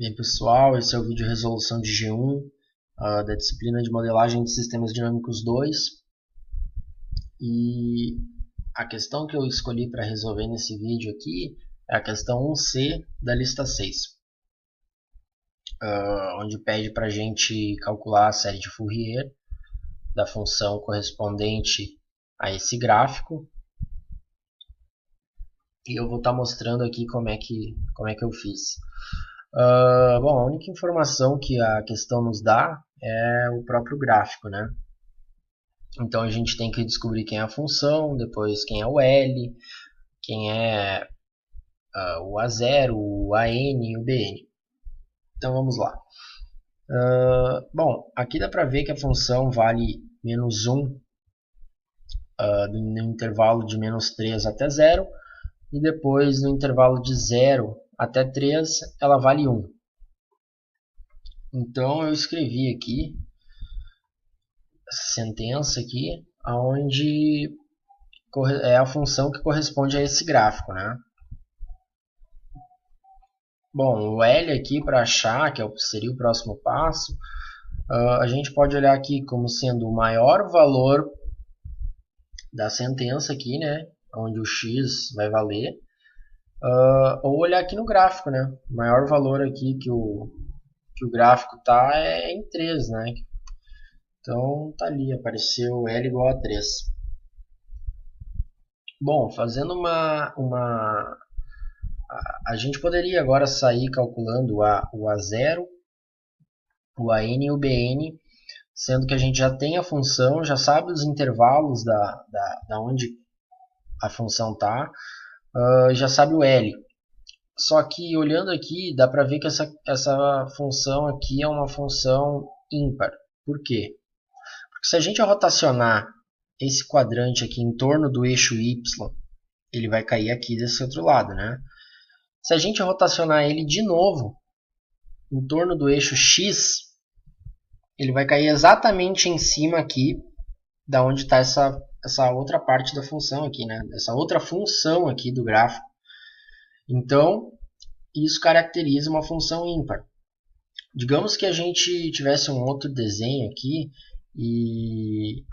Bem, pessoal, esse é o vídeo resolução de G1 da disciplina de modelagem de sistemas dinâmicos 2. E a questão que eu escolhi para resolver nesse vídeo aqui é a questão 1C da lista 6, onde pede para a gente calcular a série de Fourier da função correspondente a esse gráfico. E eu vou estar mostrando aqui como é que eu fiz. Bom, a única informação que a questão nos dá é o próprio gráfico, né? Então a gente tem que descobrir quem é a função, depois quem é o L, quem é o A0, o AN e o BN. Então vamos lá. Bom, aqui dá para ver que a função vale menos 1 no intervalo de menos 3 até 0, e depois no intervalo de 0 até 3 ela vale 1. Então eu escrevi aqui essa sentença aqui, onde é a função que corresponde a esse gráfico, né? Bom, o L aqui para achar, que seria o próximo passo, a gente pode olhar aqui como sendo o maior valor da sentença aqui, né? Onde o x vai valer, ou olhar aqui no gráfico, né? O maior valor aqui que o gráfico está é em 3, né? Então tá ali, apareceu L igual a 3. Bom, fazendo a gente poderia agora sair calculando o A0, o AN e o BN, sendo que a gente já tem a função, já sabe os intervalos da onde a função está, já sabe o L. Só que olhando aqui, dá para ver que essa função aqui é uma função ímpar. Por quê? Porque se a gente rotacionar esse quadrante aqui em torno do eixo Y, ele vai cair aqui desse outro lado, né? Se a gente rotacionar ele de novo em torno do eixo X, ele vai cair exatamente em cima aqui da onde está essa outra parte da função aqui, né? Essa outra função aqui do gráfico. Então, isso caracteriza uma função ímpar. Digamos que a gente tivesse um outro desenho aqui e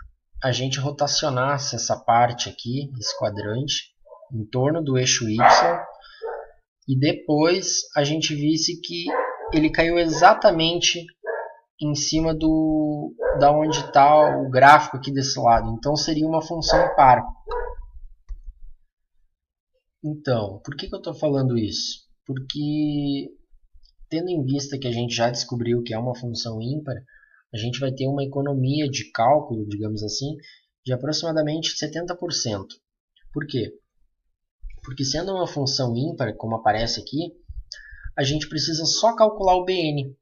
a gente rotacionasse essa parte aqui, esse quadrante, em torno do eixo Y, e depois a gente visse que ele caiu exatamente em cima da onde está o gráfico aqui desse lado. Então seria uma função par. Então, por que eu estou falando isso? Porque, tendo em vista que a gente já descobriu que é uma função ímpar, a gente vai ter uma economia de cálculo, digamos assim, de aproximadamente 70%. Por quê? Porque sendo uma função ímpar, como aparece aqui, a gente precisa só calcular o BN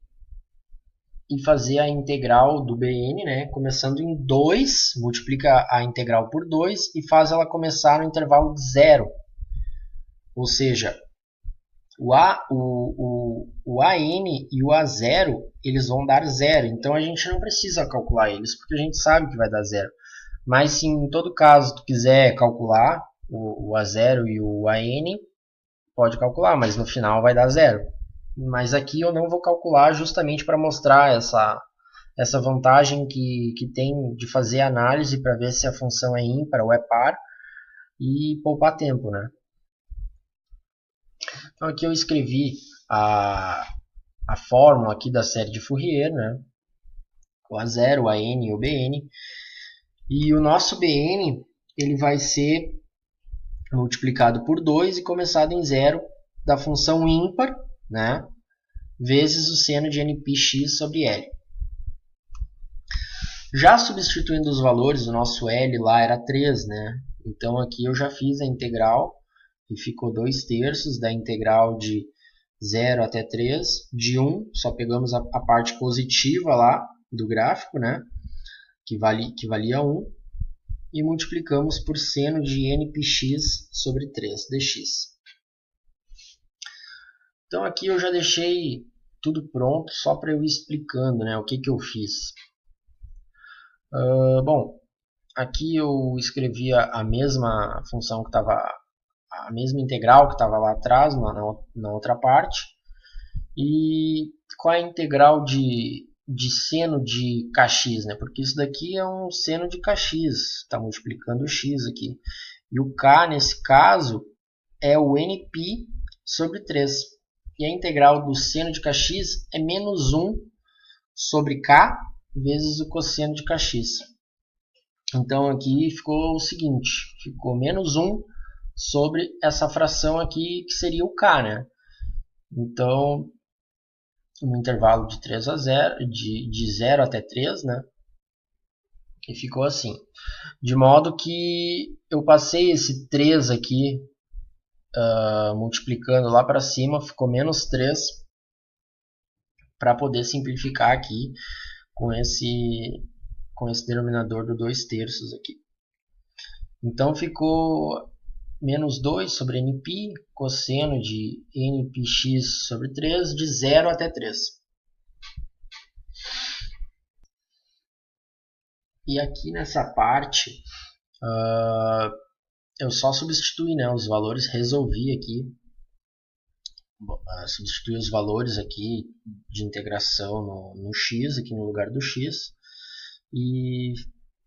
e fazer a integral do BN, né, começando em 2, multiplica a integral por 2 e faz ela começar no intervalo de 0. Ou seja, o AN e o A0 eles vão dar 0, então a gente não precisa calcular eles, porque a gente sabe que vai dar 0. Mas se em todo caso tu quiser calcular o A0 e o AN, pode calcular, mas no final vai dar 0. Mas aqui eu não vou calcular justamente para mostrar essa vantagem que tem de fazer análise para ver se a função é ímpar ou é par e poupar tempo, né? Então aqui eu escrevi a fórmula aqui da série de Fourier, né? O A0, o AN e o BN. E o nosso BN ele vai ser multiplicado por 2 e começado em 0 da função ímpar, né? Vezes o seno de nπx sobre L. Já substituindo os valores, o nosso L lá era 3, né? Então aqui eu já fiz a integral e ficou 2/3 da integral de 0 até 3, de 1, só pegamos a parte positiva lá do gráfico, né? Que valia 1, e multiplicamos por seno de nπx sobre 3 dx. Então aqui eu já deixei tudo pronto, só para eu ir explicando, né, o que eu fiz. Bom, aqui eu escrevi a mesma função que estava, a mesma integral que estava lá atrás, na outra parte. E qual é a integral de seno de kx, né? Porque isso daqui é um seno de kx, está multiplicando o x aqui. E o k, nesse caso, é o nπ sobre 3. E a integral do seno de kx é menos 1 sobre k vezes o cosseno de kx. Então aqui ficou o seguinte, ficou menos 1 sobre essa fração aqui que seria o k, né? Então, no intervalo de 3 a 0, de 0 até 3, né? E ficou assim. De modo que eu passei esse 3 aqui, multiplicando lá para cima, ficou menos 3, para poder simplificar aqui com esse denominador do 2 terços aqui. Então ficou menos 2 sobre nπ, cosseno de npx sobre 3, de 0 até 3. E aqui nessa parte, eu só substituí, né, os valores, resolvi aqui, substituí os valores aqui de integração no x, aqui no lugar do x, e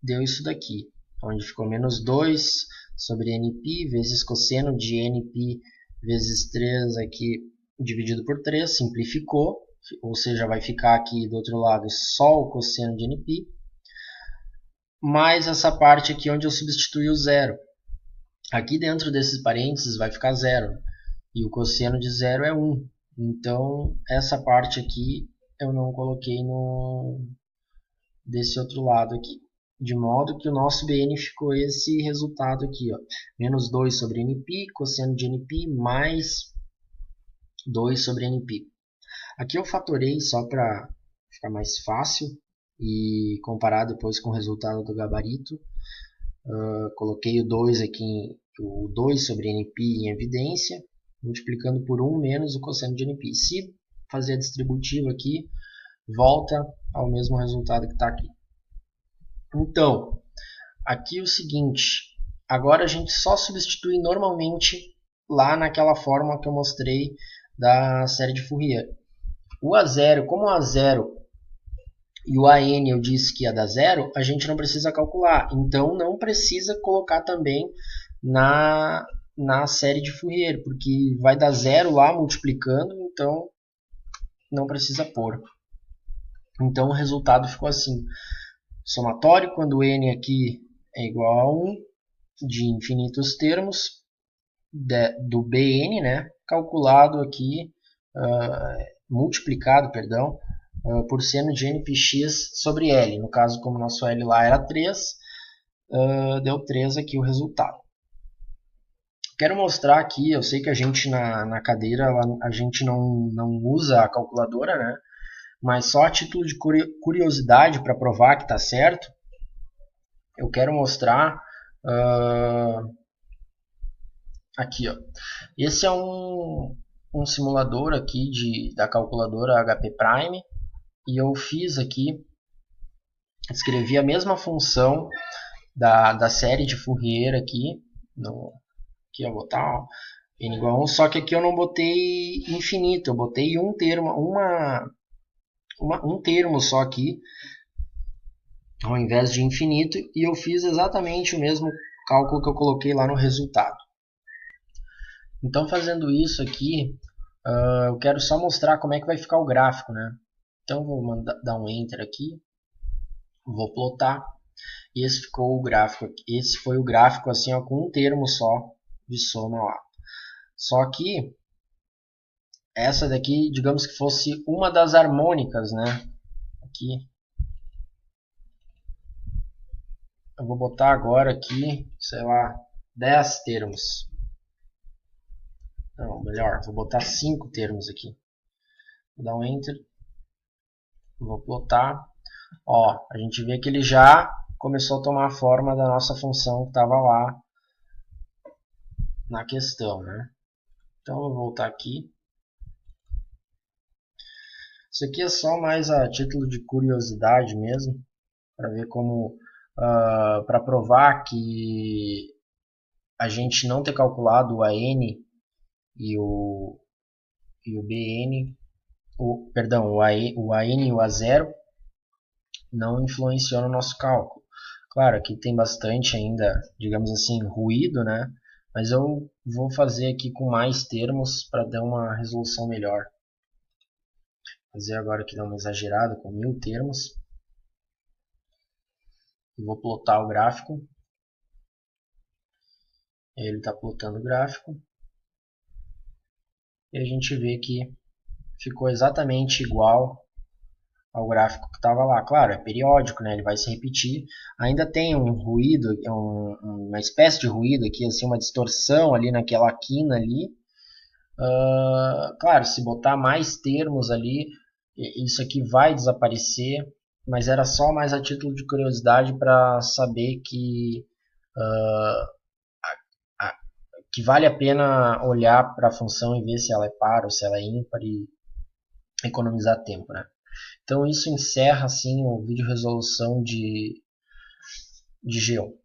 deu isso daqui, onde ficou menos 2 sobre nπ vezes cosseno de nπ vezes 3 aqui dividido por 3, simplificou, ou seja, vai ficar aqui do outro lado só o cosseno de nπ, mais essa parte aqui onde eu substituí o zero. Aqui dentro desses parênteses vai ficar zero, e o cosseno de zero é 1. Então, essa parte aqui eu não coloquei desse outro lado aqui. De modo que o nosso BN ficou esse resultado aqui, ó. Menos 2 sobre nπ, cosseno de nπ, mais 2 sobre nπ. Aqui eu fatorei só para ficar mais fácil e comparar depois com o resultado do gabarito. Coloquei o 2 aqui, o 2 sobre nπ em evidência, multiplicando por 1 menos o cosseno de nπ. Se fazer a distributiva aqui, volta ao mesmo resultado que está aqui. Então, aqui é o seguinte, agora a gente só substitui normalmente lá naquela fórmula que eu mostrei da série de Fourier. O A0, como o A0 e o AN eu disse que ia dar zero, a gente não precisa calcular. Então, não precisa colocar também na série de Fourier, porque vai dar zero lá multiplicando, então não precisa pôr. Então, o resultado ficou assim. Somatório, quando n aqui é igual a 1, de infinitos termos, do Bn, né, calculado aqui, multiplicado, perdão, por seno de npx sobre L. No caso, como nosso L lá era 3, deu 3 aqui o resultado. Quero mostrar aqui, eu sei que a gente na cadeira a gente não usa a calculadora, né? Mas só a título de curiosidade para provar que está certo, eu quero mostrar aqui, ó. Esse é um simulador aqui da calculadora HP Prime, e eu fiz aqui, escrevi a mesma função da série de Fourier aqui, aqui eu vou botar n igual a 1, só que aqui eu não botei infinito, eu botei um termo, um termo só aqui, ao invés de infinito, e eu fiz exatamente o mesmo cálculo que eu coloquei lá no resultado. Então, fazendo isso aqui, eu quero só mostrar como é que vai ficar o gráfico, né? Então, vou dar um Enter aqui, vou plotar, e esse ficou o gráfico. Esse foi o gráfico assim, ó, com um termo só de soma lá. Só que essa daqui, digamos que fosse uma das harmônicas, né? Aqui. Eu vou botar agora aqui, sei lá, 10 termos. Não, melhor, vou botar 5 termos aqui. Vou dar um Enter. Vou plotar. Ó, a gente vê que ele já começou a tomar a forma da nossa função que estava lá na questão, né? Então, eu vou voltar aqui. Isso aqui é só mais a título de curiosidade mesmo, para ver como, para provar que a gente não ter calculado o AN e o BN perdão, o AN e o A0 não influenciam no nosso cálculo. Claro, aqui tem bastante ainda, digamos assim, ruído, né? Mas eu vou fazer aqui com mais termos para dar uma resolução melhor. Vou fazer agora aqui dar uma exagerada com 1000 termos. E vou plotar o gráfico. Ele está plotando o gráfico. E a gente vê que ficou exatamente igual ao gráfico que estava lá. Claro, é periódico, né? Ele vai se repetir. Ainda tem um ruído, uma espécie de ruído aqui, assim, uma distorção ali naquela quina ali. Claro, se botar mais termos ali, isso aqui vai desaparecer, mas era só mais a título de curiosidade para saber que vale a pena olhar para a função e ver se ela é par ou se ela é ímpar e economizar tempo, né? Então isso encerra assim o vídeo resolução de Geo.